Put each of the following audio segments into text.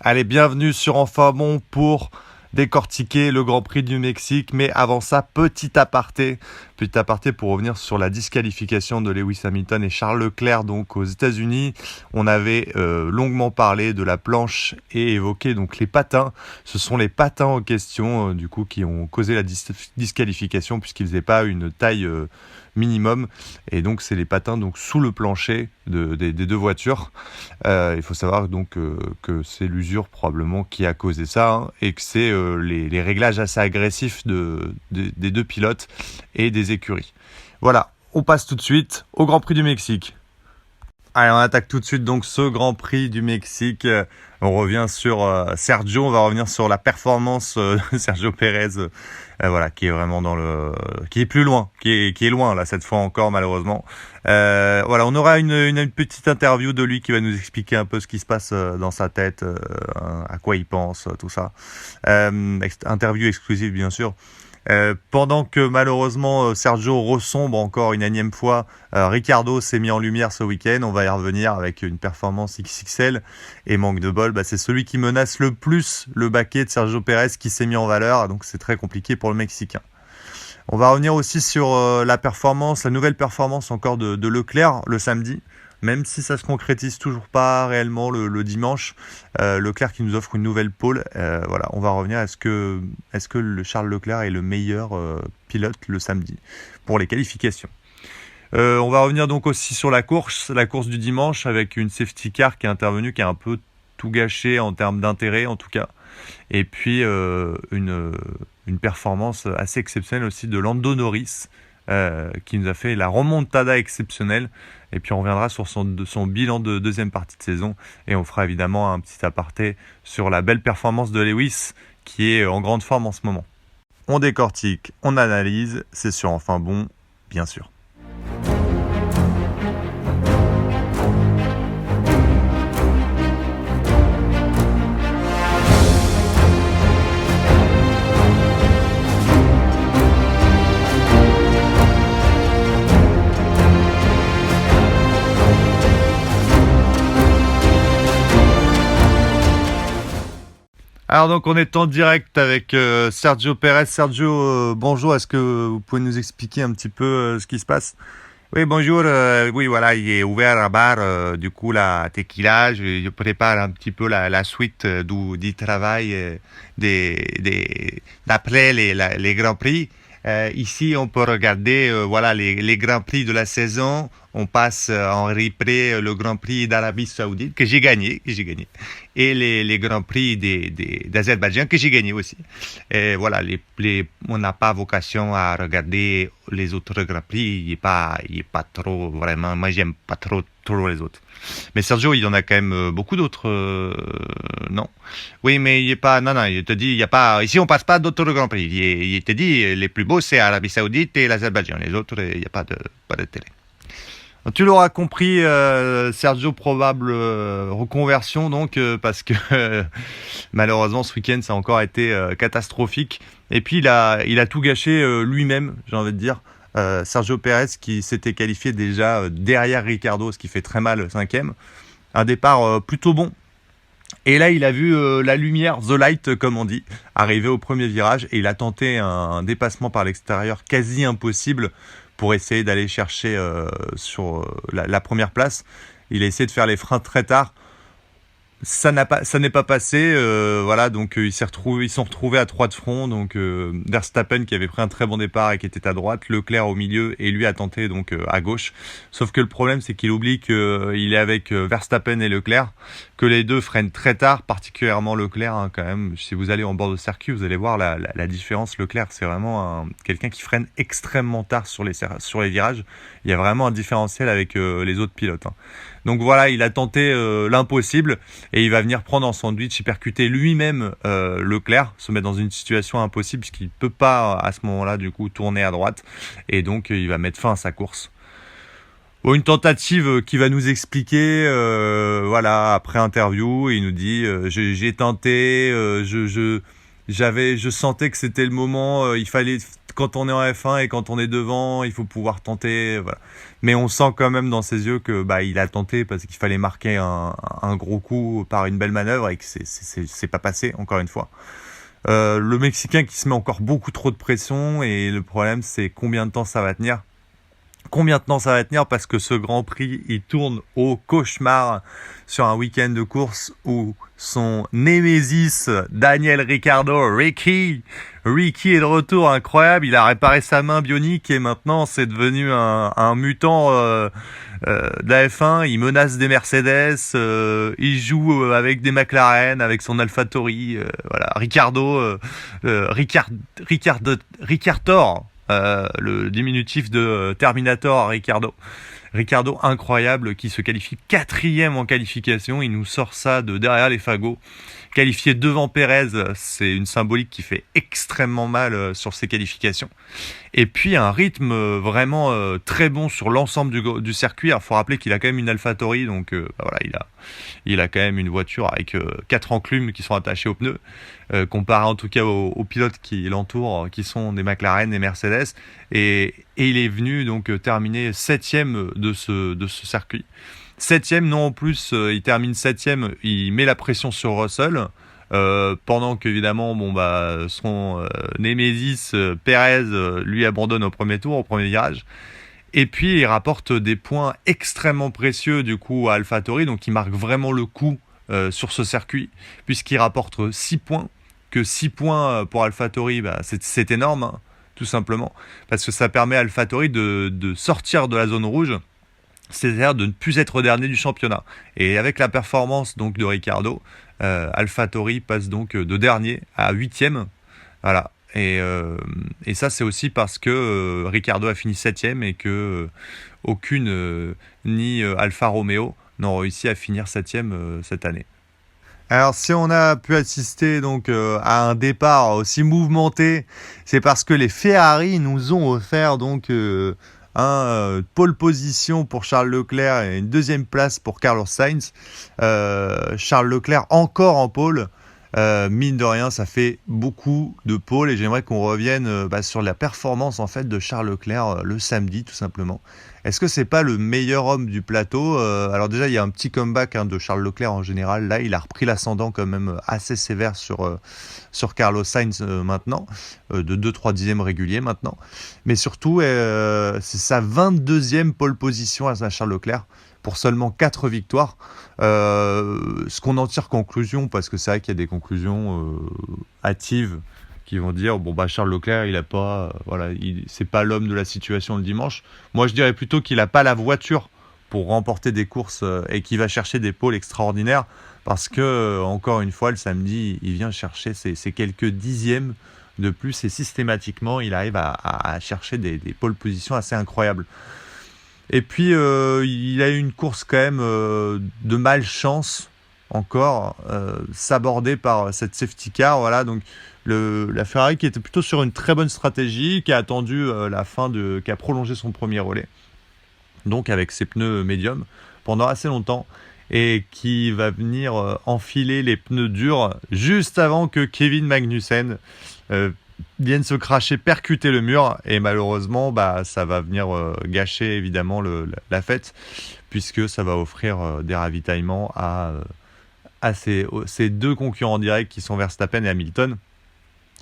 Allez, bienvenue sur Enfin Bon pour décortiquer le Grand Prix du Mexique. Mais avant ça, petit aparté pour revenir sur la disqualification de Lewis Hamilton et Charles Leclerc donc aux États-Unis. On avait longuement parlé de la planche et évoqué donc les patins. Ce sont les patins en question du coup qui ont causé la disqualification puisqu'ils faisaient pas une taille minimum, et donc c'est les patins donc sous le plancher des deux voitures. Il faut savoir donc que c'est l'usure probablement qui a causé ça, hein, et que c'est les réglages assez agressifs des deux pilotes et des écuries. Voilà, on passe tout de suite au Grand Prix du Mexique. Allez, on attaque tout de suite donc ce Grand Prix du Mexique. On revient sur Sergio, on va revenir sur la performance de Sergio Pérez, voilà, qui est vraiment qui est plus loin, qui est loin là cette fois encore malheureusement. Voilà, on aura une petite interview de lui qui va nous expliquer un peu ce qui se passe dans sa tête, à quoi il pense, tout ça. Interview exclusive bien sûr. Pendant que malheureusement Sergio ressombre encore une énième fois, Ricciardo s'est mis en lumière ce week-end. On va y revenir avec une performance XXL et manque de bol, c'est celui qui menace le plus le baquet de Sergio Pérez qui s'est mis en valeur, donc c'est très compliqué pour le Mexicain. On va revenir aussi sur la nouvelle performance encore de Leclerc le samedi. Même si ça se concrétise toujours pas réellement le dimanche, Leclerc qui nous offre une nouvelle pole. Voilà, on va revenir. Est-ce que le Charles Leclerc est le meilleur pilote le samedi pour les qualifications? On va revenir donc aussi sur la course du dimanche avec une safety car qui est intervenue, qui a un peu tout gâché en termes d'intérêt en tout cas. Et puis une performance assez exceptionnelle aussi de Lando Norris, qui nous a fait la remontada exceptionnelle. Et puis on reviendra sur son bilan de deuxième partie de saison, et on fera évidemment un petit aparté sur la belle performance de Lewis qui est en grande forme en ce moment. On décortique, on analyse, c'est sur Enfin Bon, bien sûr. Alors donc on est en direct avec Sergio Pérez. Sergio, bonjour, est-ce que vous pouvez nous expliquer un petit peu ce qui se passe? Oui, bonjour. Oui, voilà, j'ai ouvert un bar, du coup, la tequila. Je prépare un petit peu la suite du travail d'après les Grands Prix. Ici, on peut regarder voilà, les Grands Prix de la saison. On passe en replay le Grand Prix d'Arabie Saoudite que j'ai gagné. Et les Grands Prix d'Azerbaïdjan que j'ai gagné aussi. Et voilà, on n'a pas vocation à regarder les autres Grands Prix. Il est pas trop, vraiment, moi j'aime pas trop les autres. Mais Sergio, il y en a quand même beaucoup d'autres, non? Oui, mais il est pas, non, il te dit, il y a pas, ici on passe pas d'autres Grands Prix. Il te dit, les plus beaux c'est Arabie Saoudite et l'Azerbaïdjan. Les autres, il n'y a pas de télé. Tu l'auras compris, Sergio, probable reconversion donc, parce que malheureusement ce week-end ça a encore été catastrophique. Et puis il a tout gâché lui-même, j'ai envie de dire. Sergio Pérez qui s'était qualifié déjà derrière Ricciardo, ce qui fait très mal, 5e. Un départ plutôt bon. Et là il a vu la lumière, the light comme on dit, arriver au premier virage, et il a tenté un dépassement par l'extérieur quasi impossible pour essayer d'aller chercher sur la première place. Il a essayé de faire les freins très tard. Ça n'est pas passé. Voilà, donc ils sont retrouvés à 3 de front. Donc Verstappen qui avait pris un très bon départ et qui était à droite, Leclerc au milieu, et lui a tenté donc à gauche. Sauf que le problème c'est qu'il oublie qu'il est avec Verstappen et Leclerc, que les deux freinent très tard, particulièrement Leclerc, hein, quand même. Si vous allez en bord de circuit, vous allez voir la différence. Leclerc, c'est vraiment quelqu'un qui freine extrêmement tard sur les virages. Il y a vraiment un différentiel avec les autres pilotes, hein. Donc voilà, il a tenté l'impossible, et il va venir prendre en sandwich et percuter lui-même Leclerc, se mettre dans une situation impossible puisqu'il ne peut pas à ce moment-là du coup tourner à droite, et donc il va mettre fin à sa course. Bon, une tentative qui va nous expliquer, voilà, après interview, il nous dit j'ai tenté, je sentais que c'était le moment, il fallait quand on est en F1 et quand on est devant, il faut pouvoir tenter. Voilà. Mais on sent quand même dans ses yeux que il a tenté parce qu'il fallait marquer un gros coup par une belle manœuvre et que c'est pas passé, encore une fois. Le Mexicain qui se met encore beaucoup trop de pression et le problème c'est combien de temps ça va tenir. Combien de temps ça va tenir parce que ce Grand Prix il tourne au cauchemar sur un week-end de course où son némésis Daniel Ricciardo, Ricky est de retour, incroyable, il a réparé sa main bionique et maintenant c'est devenu un mutant de la F1, il menace des Mercedes, il joue avec des McLaren, avec son AlphaTauri, voilà, Ricciardo, le diminutif de Terminator Ricciardo. Ricciardo incroyable qui se qualifie 4e en qualification, il nous sort ça de derrière les fagots. Qualifié devant Pérez, c'est une symbolique qui fait extrêmement mal sur ses qualifications. Et puis un rythme vraiment très bon sur l'ensemble du circuit. Il faut rappeler qu'il a quand même une AlphaTauri, donc voilà, il a quand même une voiture avec 4 enclumes qui sont attachées aux pneus, comparé en tout cas aux pilotes qui l'entourent, qui sont des McLaren, des Mercedes. Et il est venu donc terminer 7e de ce circuit. 7e, non en plus, il termine 7e, il met la pression sur Russell, pendant qu'évidemment, son Némésis Pérez lui abandonne au premier tour, au premier virage. Et puis il rapporte des points extrêmement précieux du coup à AlphaTauri, donc il marque vraiment le coup sur ce circuit, puisqu'il rapporte 6 points, que 6 points pour AlphaTauri, c'est énorme, hein, tout simplement, parce que ça permet à AlphaTauri de sortir de la zone rouge, c'est-à-dire de ne plus être dernier du championnat. Et avec la performance donc de Ricciardo, AlphaTauri passe donc de dernier à 8e. Voilà. Et ça, c'est aussi parce que Ricciardo a fini 7e et que aucune, ni Alfa Romeo, n'ont réussi à finir 7e cette année. Alors si on a pu assister donc à un départ aussi mouvementé, c'est parce que les Ferrari nous ont offert donc pole position pour Charles Leclerc et une 2e place pour Carlos Sainz. Charles Leclerc encore en pole. Mine de rien, ça fait beaucoup de pole et j'aimerais qu'on revienne sur la performance en fait de Charles Leclerc le samedi tout simplement. Est-ce que c'est pas le meilleur homme du plateau? Alors déjà il y a un petit comeback de Charles Leclerc en général. Là il a repris l'ascendant quand même assez sévère sur Carlos Sainz maintenant, de 2-3 dixièmes réguliers maintenant. Mais surtout c'est sa 22e pole position à Charles Leclerc pour seulement 4 victoires. Ce qu'on en tire conclusion, parce que c'est vrai qu'il y a des conclusions hâtives qui vont dire Charles Leclerc il a pas c'est pas l'homme de la situation le dimanche. Moi je dirais plutôt qu'il a pas la voiture pour remporter des courses et qu'il va chercher des pôles extraordinaires parce que encore une fois le samedi il vient chercher ces quelques dixièmes de plus et systématiquement il arrive à chercher des pôles positions assez incroyables. Et puis il a eu une course quand même de malchance encore, sabordée par cette safety car, voilà, donc la Ferrari qui était plutôt sur une très bonne stratégie, qui a attendu qui a prolongé son premier relais, donc avec ses pneus médiums pendant assez longtemps, et qui va venir enfiler les pneus durs juste avant que Kevin Magnussen vienne se cracher, percuter le mur, et malheureusement ça va venir gâcher évidemment la fête, puisque ça va offrir des ravitaillements à ces deux concurrents directs qui sont Verstappen et Hamilton,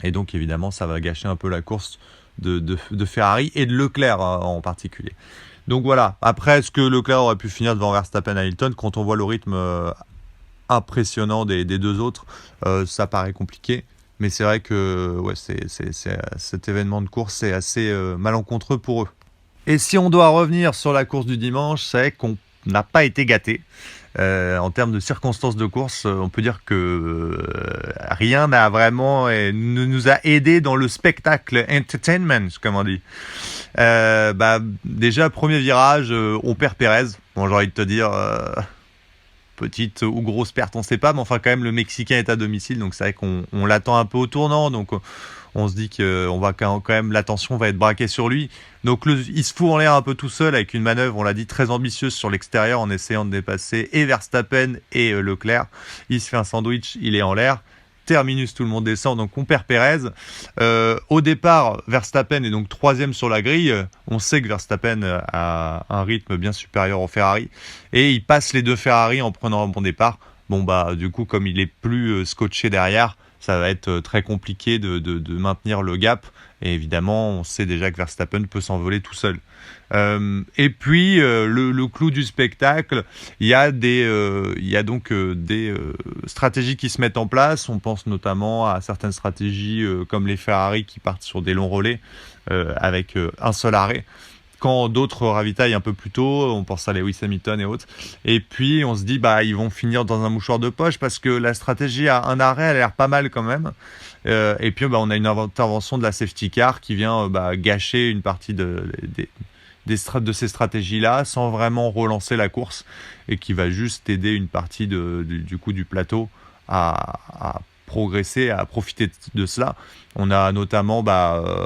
et donc évidemment ça va gâcher un peu la course de Ferrari et de Leclerc en particulier. Donc voilà, après est-ce que Leclerc aurait pu finir devant Verstappen et Hamilton? Quand on voit le rythme impressionnant des deux autres, ça paraît compliqué. Mais c'est vrai que cet événement de course c'est assez malencontreux pour eux. Et si on doit revenir sur la course du dimanche, c'est qu'on n'a pas été gâté. En termes de circonstances de course, on peut dire que rien n'a vraiment nous a aidé dans le spectacle entertainment, comme on dit. Déjà, premier virage, on perd Pérez. Bon, j'ai envie de te dire... petite ou grosse perte, on ne sait pas, mais enfin quand même le Mexicain est à domicile, donc c'est vrai qu'on l'attend un peu au tournant, donc on se dit que quand même l'attention va être braquée sur lui. Donc il se fout en l'air un peu tout seul avec une manœuvre, on l'a dit, très ambitieuse sur l'extérieur en essayant de dépasser et Verstappen et Leclerc. Il se fait un sandwich, il est en l'air. terminus, tout le monde descend, donc on perd Pérez. Au départ, Verstappen est donc 3e sur la grille. On sait que Verstappen a un rythme bien supérieur au Ferrari. Et il passe les 2 Ferrari en prenant un bon départ. Bon, bah, du coup, comme il est plus scotché derrière, ça va être très compliqué de maintenir le gap. Et évidemment, on sait déjà que Verstappen peut s'envoler tout seul. Et puis, le clou du spectacle, il y a donc des stratégies qui se mettent en place. On pense notamment à certaines stratégies comme les Ferrari qui partent sur des longs relais avec un seul arrêt. Quand d'autres ravitaillent un peu plus tôt, on pense à Lewis Hamilton et autres. Et puis, on se dit, bah, ils vont finir dans un mouchoir de poche parce que la stratégie à un arrêt, elle a l'air pas mal quand même. Et puis, bah, on a une intervention de la safety car qui vient gâcher une partie de ces stratégies-là sans vraiment relancer la course et qui va juste aider une partie du plateau à progresser, à profiter de cela. On a notamment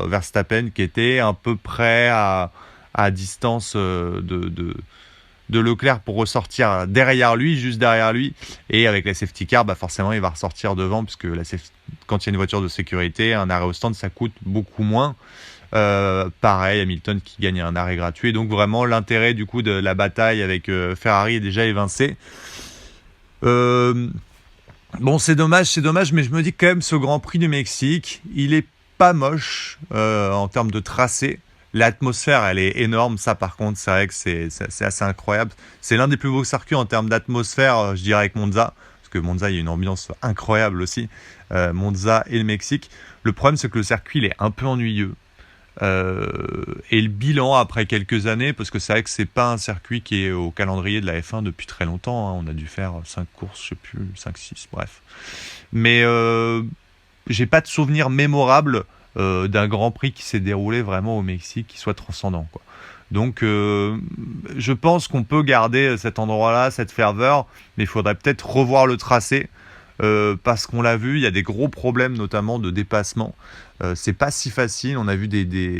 Verstappen qui était à peu près à distance de Leclerc pour ressortir derrière lui, juste derrière lui. Et avec la safety car, forcément, il va ressortir devant puisque quand il y a une voiture de sécurité, un arrêt au stand, ça coûte beaucoup moins. Pareil, Hamilton qui gagne un arrêt gratuit. Donc vraiment, l'intérêt du coup de la bataille avec Ferrari est déjà évincé. Bon, c'est dommage, mais je me dis quand même ce Grand Prix du Mexique, il est pas moche en termes de tracé. L'atmosphère, elle est énorme. Ça, par contre, c'est vrai que c'est assez incroyable. C'est l'un des plus beaux circuits en termes d'atmosphère, je dirais, avec Monza. Parce que Monza, il y a une ambiance incroyable aussi. Monza et le Mexique. Le problème, c'est que le circuit, il est un peu ennuyeux. Et le bilan après quelques années, parce que c'est vrai que c'est pas un circuit qui est au calendrier de la F1 depuis très longtemps. On a dû faire 5 courses, je sais plus, 5-6, bref. Mais j'ai pas de souvenir mémorable d'un Grand Prix qui s'est déroulé vraiment au Mexique, qui soit transcendant, quoi. Donc je pense qu'on peut garder cet endroit-là, cette ferveur, mais il faudrait peut-être revoir le tracé, parce qu'on l'a vu, il y a des gros problèmes notamment de dépassement. C'est pas si facile. On a vu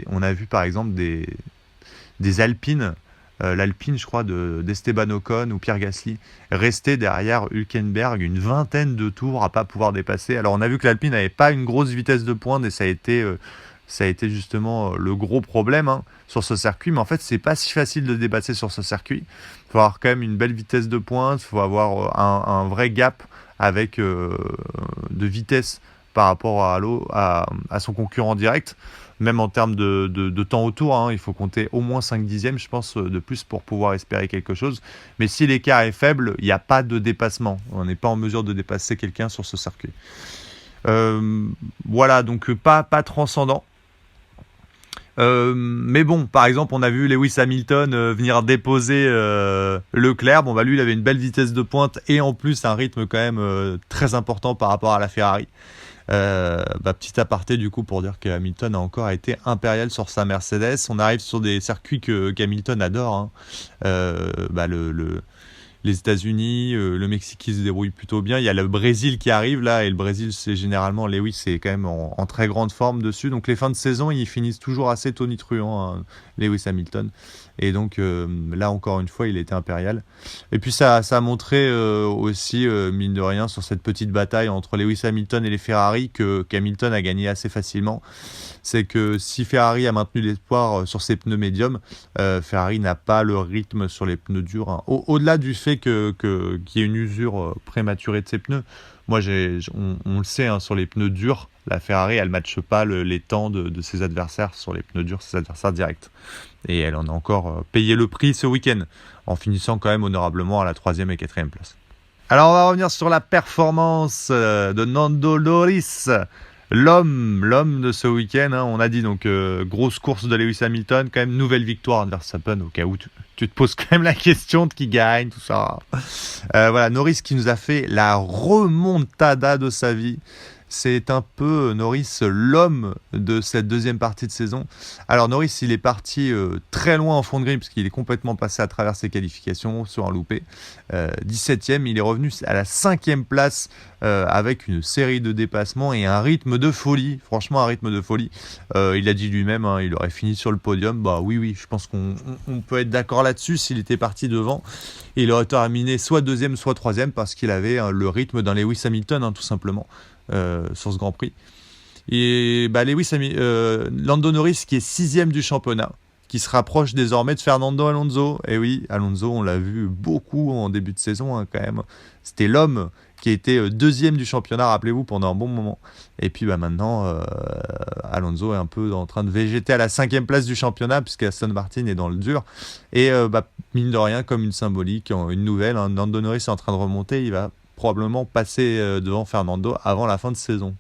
on a vu par exemple des Alpines, l'Alpine je crois d'Esteban Ocon ou Pierre Gasly, rester derrière Hülkenberg une vingtaine de tours à pas pouvoir dépasser. Alors on a vu que l'Alpine n'avait pas une grosse vitesse de pointe et ça a été justement le gros problème sur ce circuit. Mais en fait, c'est pas si facile de dépasser sur ce circuit. Il faut avoir quand même une belle vitesse de pointe, il faut avoir un vrai gap avec de vitesse par rapport à son concurrent direct. Même en termes de temps autour, il faut compter au moins 5 dixièmes, je pense, de plus pour pouvoir espérer quelque chose. Mais si l'écart est faible, il n'y a pas de dépassement. On n'est pas en mesure de dépasser quelqu'un sur ce circuit. Voilà, donc pas transcendant. Mais bon, par exemple, on a vu Lewis Hamilton venir déposer Leclerc. Bon, lui, il avait une belle vitesse de pointe et en plus un rythme quand même très important par rapport à la Ferrari. Petit aparté du coup pour dire que Hamilton a encore été impérial sur sa Mercedes. On arrive sur des circuits qu'Hamilton adore. Les États-Unis, le Mexique qui se débrouille plutôt bien. Il y a le Brésil qui arrive là, et le Brésil, c'est généralement Lewis, c'est quand même en très grande forme dessus. Donc les fins de saison, ils finissent toujours assez tonitruants, Lewis Hamilton. Et donc là encore une fois, il était impérial. Et puis ça a montré aussi, mine de rien, sur cette petite bataille entre Lewis Hamilton et les Ferrari, qu'Hamilton a gagné assez facilement. C'est que si Ferrari a maintenu l'espoir sur ses pneus médiums, Ferrari n'a pas le rythme sur les pneus durs. Au-delà du fait qu'il y ait une usure prématurée de ses pneus, moi on le sait, sur les pneus durs, la Ferrari elle ne matche pas les temps de ses adversaires sur les pneus durs, ses adversaires directs. Et elle en a encore payé le prix ce week-end, en finissant quand même honorablement à la 3e et 4e place. Alors on va revenir sur la performance de Lando Norris, l'homme de ce week-end. On a dit donc grosse course de Lewis Hamilton, quand même nouvelle victoire de Verstappen, au cas où tu te poses quand même la question de qui gagne, tout ça. Voilà, Norris qui nous a fait la remontada de sa vie. C'est un peu Norris l'homme de cette deuxième partie de saison. Alors Norris, il est parti très loin en fond de grille puisqu'il est complètement passé à travers ses qualifications sur un loupé. 17e, il est revenu à la 5e place avec une série de dépassements et un rythme de folie. Franchement, un rythme de folie. Il a dit lui-même, il aurait fini sur le podium. Oui, je pense qu'on peut être d'accord là-dessus. S'il était parti devant, il aurait terminé soit 2e, soit 3e parce qu'il avait le rythme d'un Lewis Hamilton, tout simplement. sur ce Grand Prix. Et Lando Norris qui est 6e du championnat, qui se rapproche désormais de Fernando Alonso. Et oui, Alonso, on l'a vu beaucoup en début de saison quand même. C'était l'homme qui a été 2e du championnat, rappelez-vous, pendant un bon moment. Et puis maintenant, Alonso est un peu en train de végéter à la 5e place du championnat, puisque Aston Martin est dans le dur. Et mine de rien, comme une symbolique, une nouvelle, Lando Norris est en train de remonter, il va probablement passer devant Fernando avant la fin de saison.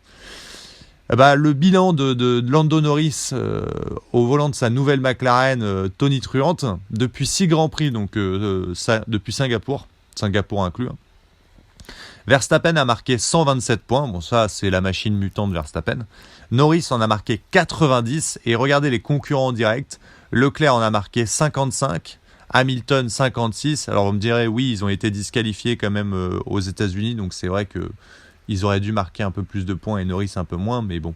Le bilan de Lando Norris au volant de sa nouvelle McLaren Tony Truant, depuis 6 Grands Prix, donc depuis Singapour inclus. Verstappen a marqué 127 points, bon ça c'est la machine mutante Verstappen. Norris en a marqué 90, et regardez les concurrents directs, Leclerc en a marqué 55, Hamilton 56, alors vous me direz oui ils ont été disqualifiés quand même aux États-Unis, donc c'est vrai que ils auraient dû marquer un peu plus de points et Norris un peu moins, mais bon,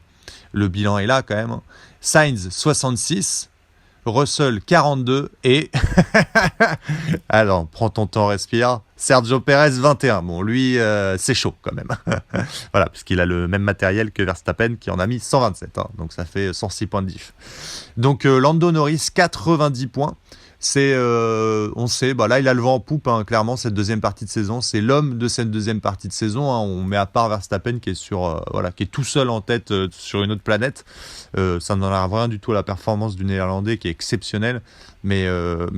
le bilan est là quand même. Sainz 66, Russell 42 et alors prends ton temps, respire, Sergio Perez 21. Bon lui c'est chaud quand même. Voilà, parce qu'il a le même matériel que Verstappen qui en a mis 127, donc ça fait 106 points de diff. Donc Lando Norris 90 points. C'est, on sait, là il a le vent en poupe, clairement cette deuxième partie de saison, c'est l'homme de cette deuxième partie de saison. On met à part Verstappen qui est qui est tout seul en tête sur une autre planète. Ça n'enlève rien du tout à la performance du Néerlandais qui est exceptionnelle, mais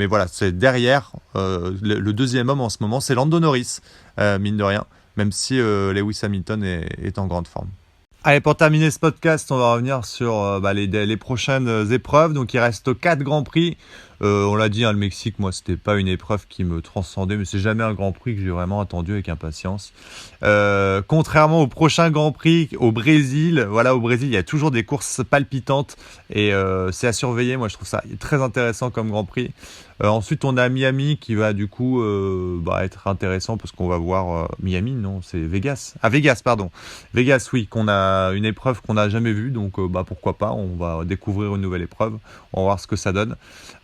voilà, c'est derrière le deuxième homme en ce moment, c'est Lando Norris, mine de rien, même si Lewis Hamilton est en grande forme. Allez, pour terminer ce podcast, on va revenir sur les prochaines épreuves. Donc il reste 4 Grands Prix. On l'a dit, le Mexique, moi, c'était pas une épreuve qui me transcendait, mais c'est jamais un Grand Prix que j'ai vraiment attendu avec impatience. Contrairement au prochain Grand Prix, au Brésil, au Brésil, il y a toujours des courses palpitantes et c'est à surveiller. Moi, je trouve ça très intéressant comme Grand Prix. Ensuite, on a Miami qui va du coup être intéressant parce qu'on va voir Miami, non, c'est Vegas. Ah, Vegas, pardon. Vegas, oui, qu'on a une épreuve qu'on n'a jamais vue, donc pourquoi pas, on va découvrir une nouvelle épreuve, on va voir ce que ça donne.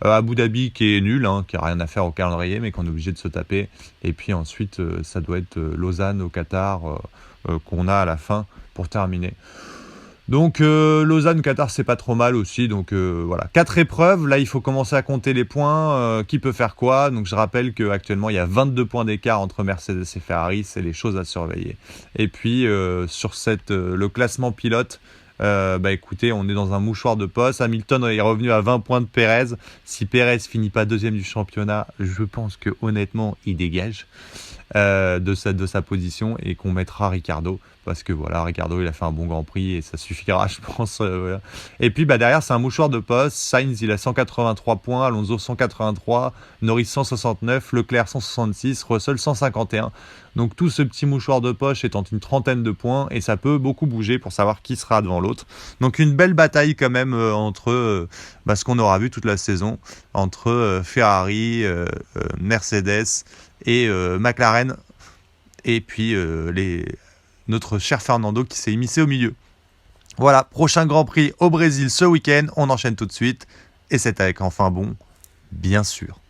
Abu Dhabi qui est nul, qui a rien à faire au calendrier, mais qu'on est obligé de se taper. Et puis ensuite, ça doit être Lausanne au Qatar qu'on a à la fin pour terminer. Donc Lausanne, Qatar, c'est pas trop mal aussi. Donc voilà, 4 épreuves. Là, il faut commencer à compter les points. Qui peut faire quoi? Donc je rappelle qu'actuellement, il y a 22 points d'écart entre Mercedes et Ferrari. C'est les choses à surveiller. Et puis sur le classement pilote, écoutez, on est dans un mouchoir de poste. Hamilton est revenu à 20 points de Perez. Si Perez finit pas deuxième du championnat, je pense que honnêtement, il dégage de sa position et qu'on mettra Ricciardo. Parce que Ricciardo il a fait un bon Grand Prix et ça suffira, je pense. Voilà. Et puis derrière, c'est un mouchoir de poste. Sainz il a 183 points, Alonso 183, Norris 169, Leclerc 166, Russell 151. Donc tout ce petit mouchoir de poche étant une trentaine de points et ça peut beaucoup bouger pour savoir qui sera devant l'autre. Donc une belle bataille quand même entre ce qu'on aura vu toute la saison, entre Ferrari, Mercedes et McLaren et puis notre cher Fernando qui s'est immiscé au milieu. Voilà, prochain Grand Prix au Brésil ce week-end, on enchaîne tout de suite et c'est avec enfin bon, bien sûr.